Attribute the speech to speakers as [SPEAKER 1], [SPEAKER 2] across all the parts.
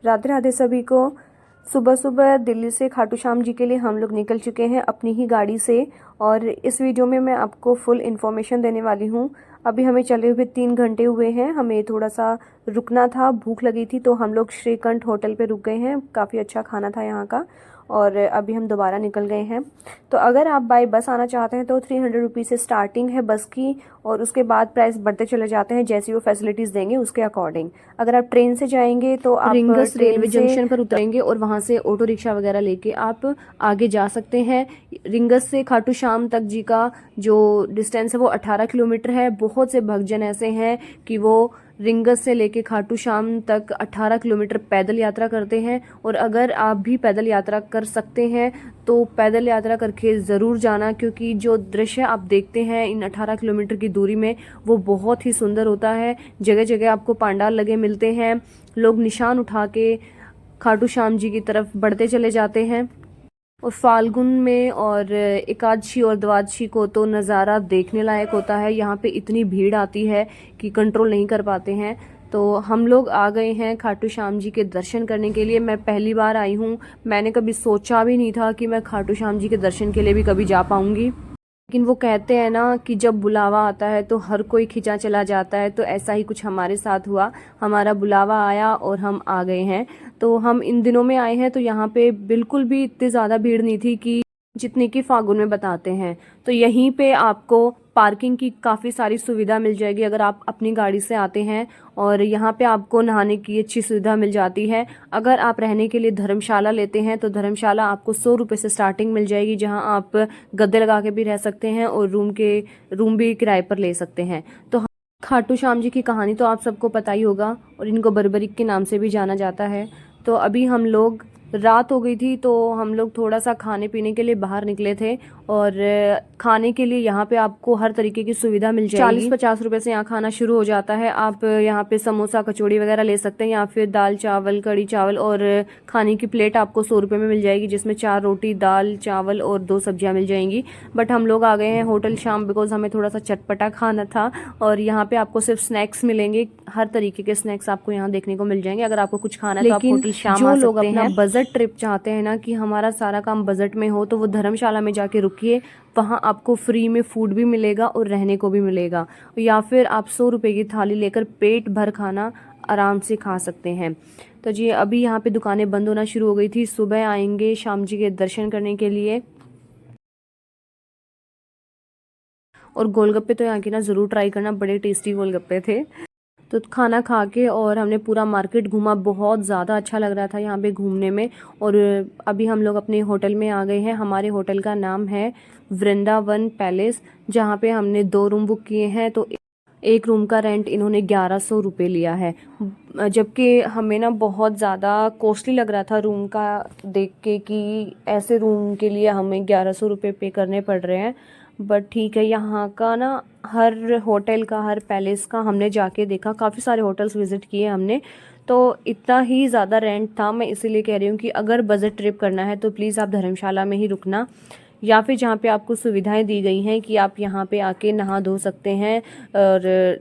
[SPEAKER 1] राधे राधे सभी को। सुबह सुबह दिल्ली से खाटू श्याम जी के लिए हम लोग निकल चुके हैं अपनी ही गाड़ी से। और इस वीडियो में मैं आपको फुल इन्फॉर्मेशन देने वाली हूँ। अभी हमें चले हुए 3 घंटे हुए हैं। हमें थोड़ा सा रुकना था, भूख लगी थी, तो हम लोग श्रीकंठ होटल पे रुक गए हैं। काफ़ी अच्छा खाना था यहाँ का। और अभी हम दोबारा निकल गए हैं। तो अगर आप बाय बस आना चाहते हैं तो 300 रुपीज़ से स्टार्टिंग है बस की, और उसके बाद प्राइस बढ़ते चले जाते हैं जैसी वो फैसिलिटीज़ देंगे उसके अकॉर्डिंग। अगर आप ट्रेन से जाएंगे तो आप
[SPEAKER 2] रिंगस
[SPEAKER 1] ट्रेन
[SPEAKER 2] रेलवे
[SPEAKER 1] से
[SPEAKER 2] जंक्शन पर उतरेंगे और वहां से ऑटो रिक्शा वगैरह लेके आप आगे जा सकते हैं। रिंगस से खाटू श्याम तक जी का जो डिस्टेंस है वो 18 किलोमीटर है। बहुत से भक्तजन ऐसे हैं कि वो रिंगस से लेके खाटू श्याम तक 18 किलोमीटर पैदल यात्रा करते हैं। और अगर आप भी पैदल यात्रा कर सकते हैं तो पैदल यात्रा करके ज़रूर जाना, क्योंकि जो दृश्य आप देखते हैं इन 18 किलोमीटर की दूरी में वो बहुत ही सुंदर होता है। जगह जगह आपको पंडाल लगे मिलते हैं, लोग निशान उठा के खाटू श्याम जी की तरफ बढ़ते चले जाते हैं। और फाल्गुन में और एकादशी और द्वादशी को तो नज़ारा देखने लायक होता है। यहाँ पे इतनी भीड़ आती है कि कंट्रोल नहीं कर पाते हैं। तो हम लोग आ गए हैं खाटू श्याम जी के दर्शन करने के लिए। मैं पहली बार आई हूँ, मैंने कभी सोचा भी नहीं था कि मैं खाटू श्याम जी के दर्शन के लिए भी कभी जा पाऊंगी। लेकिन वो कहते हैं ना कि जब बुलावा आता है तो हर कोई खिंचा चला जाता है, तो ऐसा ही कुछ हमारे साथ हुआ। हमारा बुलावा आया और हम आ गए हैं। तो हम इन दिनों में आए हैं तो यहाँ पे बिल्कुल भी इतनी ज़्यादा भीड़ नहीं थी कि जितनी कि फागुन में बताते हैं। तो यहीं पे आपको पार्किंग की काफ़ी सारी सुविधा मिल जाएगी अगर आप अपनी गाड़ी से आते हैं। और यहाँ पे आपको नहाने की अच्छी सुविधा मिल जाती है। अगर आप रहने के लिए धर्मशाला लेते हैं तो धर्मशाला आपको 100 रुपये से स्टार्टिंग मिल जाएगी, जहाँ आप गद्दे लगा के भी रह सकते हैं और रूम भी किराए पर ले सकते हैं। तो खाटू श्याम जी की कहानी तो आप सबको पता ही होगा, और इनको बर्बरिक के नाम से भी जाना जाता है। तो अभी हम लोग, रात हो गई थी तो हम लोग थोड़ा सा खाने पीने के लिए बाहर निकले थे। और खाने के लिए यहाँ पे आपको हर तरीके की सुविधा मिल जाएगी। 40-50 रुपए से यहाँ खाना शुरू हो जाता है। आप यहाँ पे समोसा कचौड़ी वगैरह ले सकते हैं, या फिर दाल चावल, कड़ी चावल, और खाने की प्लेट आपको 100 रुपये में मिल जाएगी, जिसमें 4 रोटी, दाल चावल और 2 सब्जियाँ मिल जाएंगी। बट हम लोग आ गए हैं होटल श्याम बिकॉज हमें थोड़ा सा चटपटा खाना था। और यहाँ पे आपको सिर्फ स्नैक्स मिलेंगे, हर तरीके के स्नैक्स आपको यहाँ देखने को मिल जाएंगे। अगर आपको कुछ खाना है तो आप होटल श्याम आ सकते हैं। बजट ट्रिप चाहते हैं ना कि हमारा सारा काम बजट में हो, तो वो धर्मशाला में जाके रुकिए। वहाँ आपको फ्री में फूड भी मिलेगा और रहने को भी मिलेगा। या फिर आप 100 रुपये की थाली लेकर पेट भर खाना आराम से खा सकते हैं। तो जी अभी यहाँ पे दुकानें बंद होना शुरू हो गई थी। सुबह आएंगे श्याम जी के दर्शन करने के लिए। और गोलगप्पे तो यहाँ की ना ज़रूर ट्राई करना, बड़े टेस्टी गोलगप्पे थे। तो खाना खा के और हमने पूरा मार्केट घूमा, बहुत ज़्यादा अच्छा लग रहा था यहाँ पे घूमने में। और अभी हम लोग अपने होटल में आ गए हैं। हमारे होटल का नाम है वृंदावन पैलेस, जहाँ पे हमने 2 रूम बुक किए हैं। तो एक रूम का रेंट इन्होंने 1100 रुपये लिया है, जबकि हमें ना बहुत ज़्यादा कॉस्टली लग रहा था रूम का देख के कि ऐसे रूम के लिए हमें 1100 रुपये पे करने पड़ रहे हैं। बट ठीक है, यहाँ का ना हर होटल का, हर पैलेस का हमने जाके देखा, काफ़ी सारे होटल्स विज़िट किए हमने। तो इतना ही ज़्यादा रेंट था। मैं इसीलिए कह रही हूँ कि अगर बजट ट्रिप करना है तो प्लीज़ आप धर्मशाला में ही रुकना, या फिर जहाँ पे आपको सुविधाएं दी गई हैं कि आप यहाँ पे आके नहा धो सकते हैं और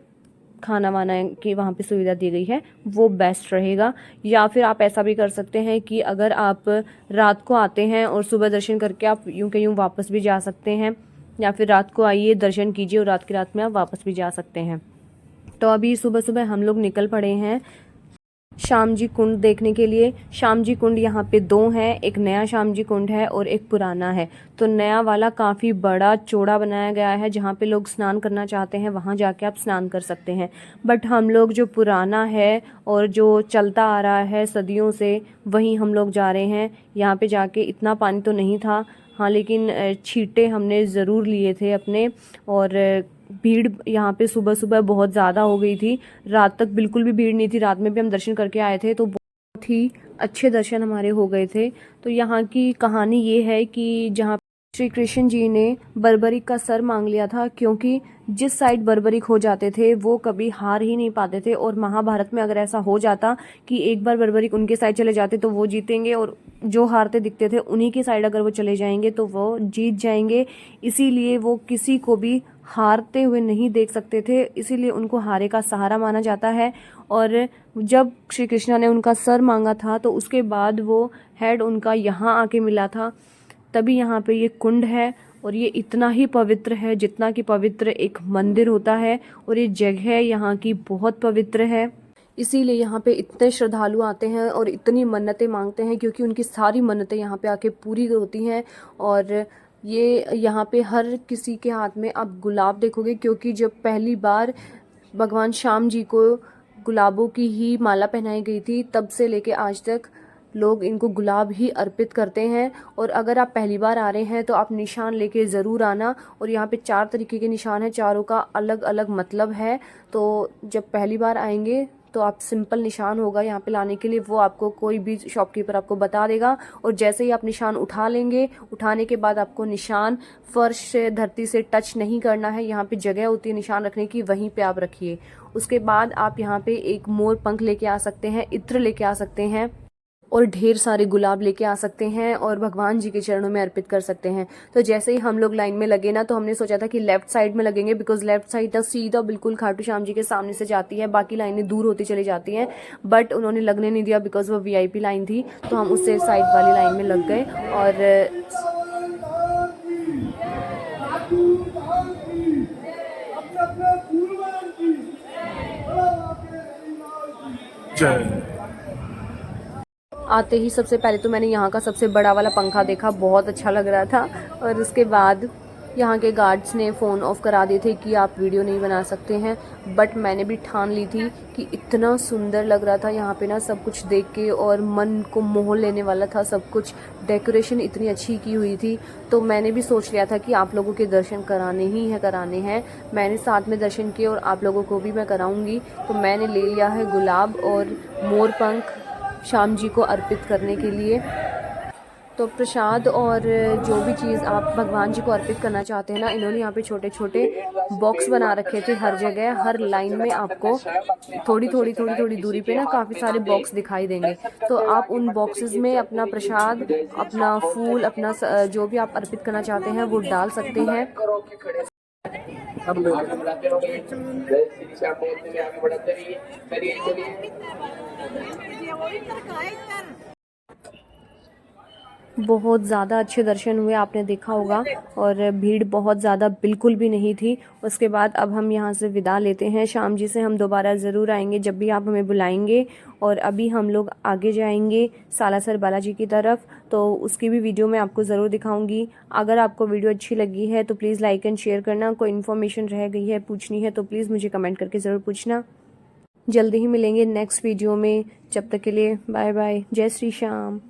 [SPEAKER 2] खाना वाना की वहाँ पे सुविधा दी गई है, वो बेस्ट रहेगा। या फिर आप ऐसा भी कर सकते हैं कि अगर आप रात को आते हैं और सुबह दर्शन करके आप यूं के यूं वापस भी जा सकते हैं, या फिर रात को आइए, दर्शन कीजिए और रात की रात में आप वापस भी जा सकते हैं। तो अभी सुबह सुबह हम लोग निकल पड़े हैं श्याम जी कुंड देखने के लिए। श्याम जी कुंड यहाँ पे 2 हैं, एक नया श्याम जी कुंड है और एक पुराना है। तो नया वाला काफ़ी बड़ा चौड़ा बनाया गया है, जहाँ पे लोग स्नान करना चाहते हैं वहाँ जाके आप स्नान कर सकते हैं। बट हम लोग जो पुराना है और जो चलता आ रहा है सदियों से, वहीं हम लोग जा रहे हैं। यहाँ पे जाके इतना पानी तो नहीं था, हाँ, लेकिन छींटे हमने ज़रूर लिए थे अपने। और भीड़ यहाँ पे सुबह सुबह बहुत ज़्यादा हो गई थी, रात तक बिल्कुल भी भीड़ नहीं थी। रात में भी हम दर्शन करके आए थे तो बहुत ही अच्छे दर्शन हमारे हो गए थे। तो यहाँ की कहानी ये है कि जहाँ श्री कृष्ण जी ने बर्बरिक का सर मांग लिया था, क्योंकि जिस साइड बर्बरिक हो जाते थे वो कभी हार ही नहीं पाते थे। और महाभारत में अगर ऐसा हो जाता कि एक बार बर्बरिक उनके साइड चले जाते तो वो जीतेंगे, और जो हारते दिखते थे उन्हीं की साइड अगर वो चले जाएंगे तो वो जीत जाएंगे। इसीलिए वो किसी को भी हारते हुए नहीं देख सकते थे, इसीलिए उनको हारे का सहारा माना जाता है। और जब श्री कृष्णा ने उनका सर मांगा था तो उसके बाद वो हेड उनका यहाँ आके मिला था, तभी यहाँ पे ये कुंड है। और ये इतना ही पवित्र है जितना कि पवित्र एक मंदिर होता है, और ये जगह यहाँ की बहुत पवित्र है। इसीलिए यहाँ पे इतने श्रद्धालु आते हैं और इतनी मन्नतें मांगते हैं, क्योंकि उनकी सारी मन्नतें यहाँ पे आके पूरी होती हैं। और ये यहाँ पे हर किसी के हाथ में आप गुलाब देखोगे, क्योंकि जब पहली बार भगवान श्याम जी को गुलाबों की ही माला पहनाई गई थी, तब से लेके आज तक लोग इनको गुलाब ही अर्पित करते हैं। और अगर आप पहली बार आ रहे हैं तो आप निशान लेके ज़रूर आना। और यहाँ पे 4 तरीके के निशान हैं, चारों का अलग अलग मतलब है। तो जब पहली बार आएंगे तो आप सिंपल निशान होगा यहाँ पे लाने के लिए, वो आपको कोई भी शॉपकीपर आपको बता देगा। और जैसे ही आप निशान उठा लेंगे, उठाने के बाद आपको निशान फर्श से धरती से टच नहीं करना है। यहाँ पे जगह होती है निशान रखने की, वहीं पे आप रखिए। उसके बाद आप यहाँ पे एक मोर पंख लेके आ सकते हैं, इत्र लेके आ सकते हैं, और ढेर सारे गुलाब लेके आ सकते हैं और भगवान जी के चरणों में अर्पित कर सकते हैं। तो जैसे ही हम लोग लाइन में लगे ना, तो हमने सोचा था कि लेफ्ट साइड में लगेंगे, बिकॉज लेफ्ट साइड तक सीधा बिल्कुल खाटू श्याम जी के सामने से जाती है, बाकी लाइनें दूर होती चली जाती हैं। बट उन्होंने लगने नहीं दिया, बिकॉज वो वीआईपी लाइन थी, तो हम उससे साइड वाली लाइन में लग गए। और आते ही सबसे पहले तो मैंने यहाँ का सबसे बड़ा वाला पंखा देखा, बहुत अच्छा लग रहा था। और उसके बाद यहाँ के गार्ड्स ने फ़ोन ऑफ करा दिए थे कि आप वीडियो नहीं बना सकते हैं। बट मैंने भी ठान ली थी कि इतना सुंदर लग रहा था यहाँ पे ना, सब कुछ देख के, और मन को मोह लेने वाला था सब कुछ। डेकोरेशन इतनी अच्छी की हुई थी, तो मैंने भी सोच लिया था कि आप लोगों के दर्शन कराने हैं। मैंने साथ में दर्शन किए और आप लोगों को भी मैं कराऊंगी। तो मैंने ले लिया है गुलाब और मोर पंख श्याम जी को अर्पित करने के लिए। तो प्रसाद और जो भी चीज़ आप भगवान जी को अर्पित करना चाहते हैं ना, इन्होंने यहाँ पे छोटे छोटे बॉक्स बना रखे थे हर जगह। हर लाइन में आपको थोड़ी थोड़ी दूरी पे ना काफ़ी सारे बॉक्स दिखाई देंगे। तो आप उन बॉक्सेस में अपना प्रसाद, अपना फूल, अपना जो भी आप अर्पित करना चाहते हैं वो डाल सकते हैं। बहुत ज़्यादा अच्छे दर्शन हुए, आपने देखा होगा, और भीड़ बहुत ज़्यादा बिल्कुल भी नहीं थी। उसके बाद अब हम यहाँ से विदा लेते हैं। श्याम जी से हम दोबारा ज़रूर आएंगे जब भी आप हमें बुलाएंगे। और अभी हम लोग आगे जाएंगे सालासर बालाजी की तरफ, तो उसकी भी वीडियो मैं आपको ज़रूर दिखाऊंगी। अगर आपको वीडियो अच्छी लगी है तो प्लीज़ लाइक एंड शेयर करना। कोई इन्फॉर्मेशन रह गई है पूछनी है तो प्लीज़ मुझे कमेंट करके ज़रूर पूछना। जल्दी ही मिलेंगे नेक्स्ट वीडियो में, जब तक के लिए बाय बाय, जय श्री श्याम।